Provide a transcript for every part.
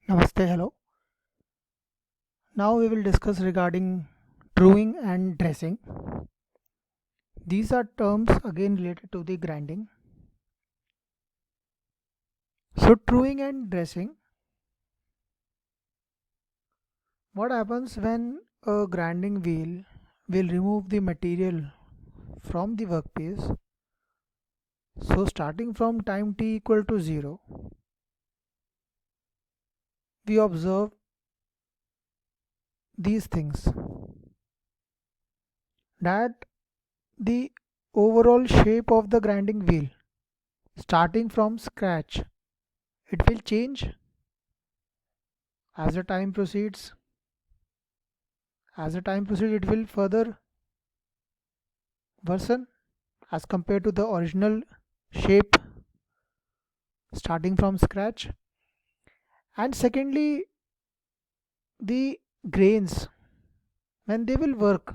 Namaste, hello. Now we will discuss regarding truing and dressing. These are terms again related to the grinding. So truing and dressing, what happens when a grinding wheel will remove the material from the workpiece. So starting from time t equal to 0, we observe these things, that the overall shape of the grinding wheel starting from scratch, it will change as the time proceeds. As the time proceeds, it will further worsen as compared to the original shape starting from scratch. And secondly, the grains, when they will work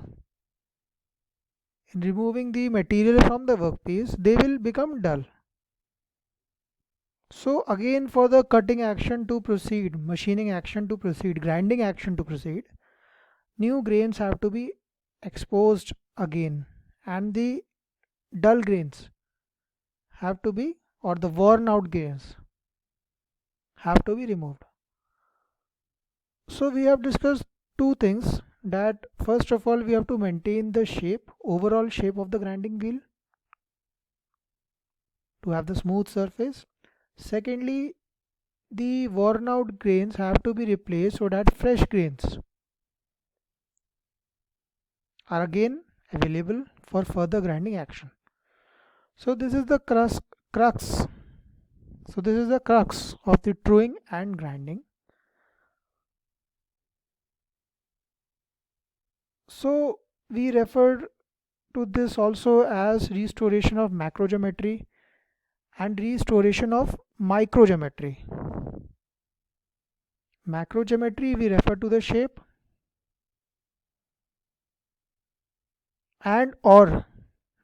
in removing the material from the workpiece, they will become dull. So again, for the cutting action to proceed, machining action to proceed, grinding action to proceed, new grains have to be exposed again, and the dull grains have to be, or the worn out grains have to be removed. So we have discussed two things, that first of all we have to maintain the shape, overall shape of the grinding wheel to have the smooth surface. Secondly, the worn out grains have to be replaced so that fresh grains are again available for further grinding action. So this is the crux. So this is the crux of the truing and grinding. So we refer to this also as restoration of macrogeometry and restoration of microgeometry. Macrogeometry, we refer to the shape and or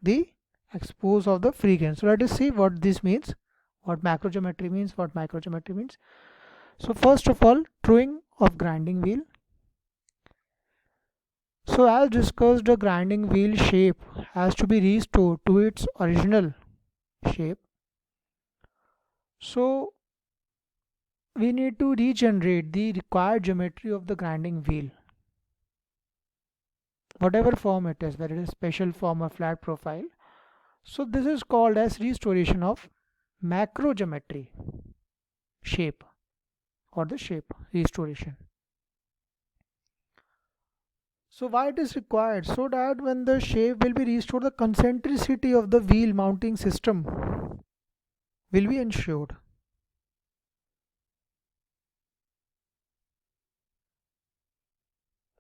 the expose of the free grain. So let us see what this means, what macrogeometry means, what microgeometry means. So first of all, truing of grinding wheel. So as discussed, the grinding wheel shape has to be restored to its original shape. So we need to regenerate the required geometry of the grinding wheel, whatever form it is, whether it is special form or flat profile. So this is called as restoration of macrogeometry shape, or the shape restoration. So why it is required? So that when the shape will be restored, the concentricity of the wheel mounting system will be ensured.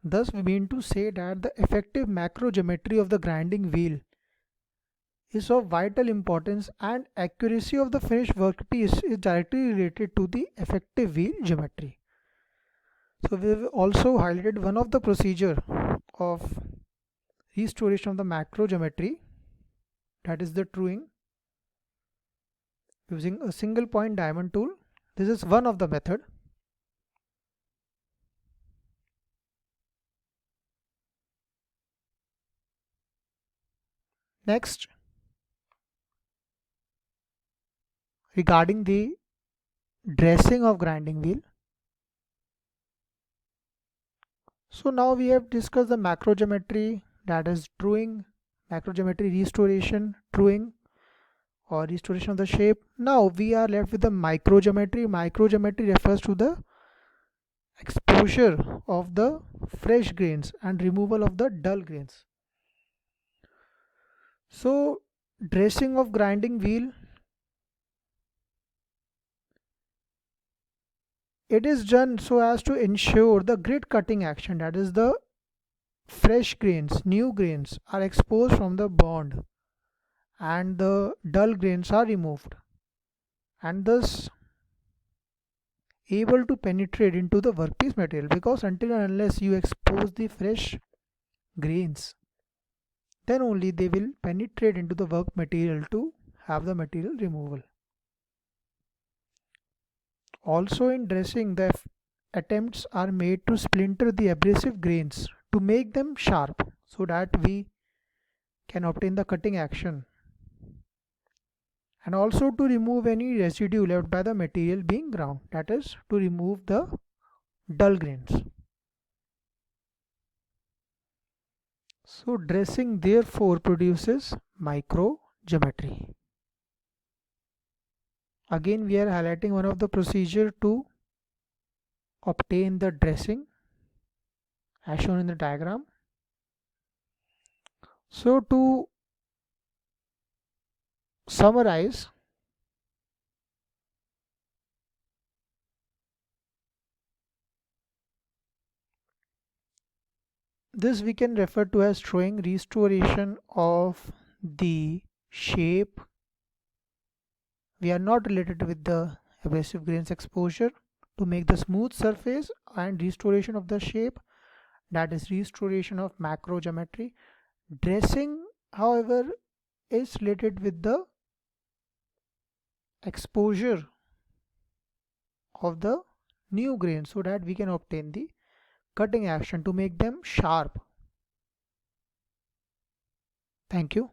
Thus we mean to say that the effective macrogeometry of the grinding wheel is of vital importance, and accuracy of the finished workpiece is directly related to the effective wheel geometry. So we have also highlighted one of the procedure of restoration of the macrogeometry, that is the truing using a single point diamond tool. This is one of the method. Next, regarding the dressing of grinding wheel. So now we have discussed the macrogeometry, that is truing, macrogeometry restoration, truing or restoration of the shape. Now we are left with the microgeometry. Microgeometry refers to the exposure of the fresh grains and removal of the dull grains. So dressing of grinding wheel, it is done so as to ensure the grit cutting action, that is the fresh grains, new grains are exposed from the bond and the dull grains are removed, and thus able to penetrate into the workpiece material, because until and unless you expose the fresh grains, then only they will penetrate into the work material to have the material removal. Also in dressing, the attempts are made to splinter the abrasive grains to make them sharp so that we can obtain the cutting action, and also to remove any residue left by the material being ground, that is to remove the dull grains. So dressing therefore produces microgeometry. Again we are highlighting one of the procedure to obtain the dressing as shown in the diagram. So to summarize, this we can refer to as showing restoration of the shape. We are not related with the abrasive grains exposure to make the smooth surface, and restoration of the shape, that is restoration of macrogeometry. Dressing, however, is related with the exposure of the new grains so that we can obtain the cutting action to make them sharp. Thank you.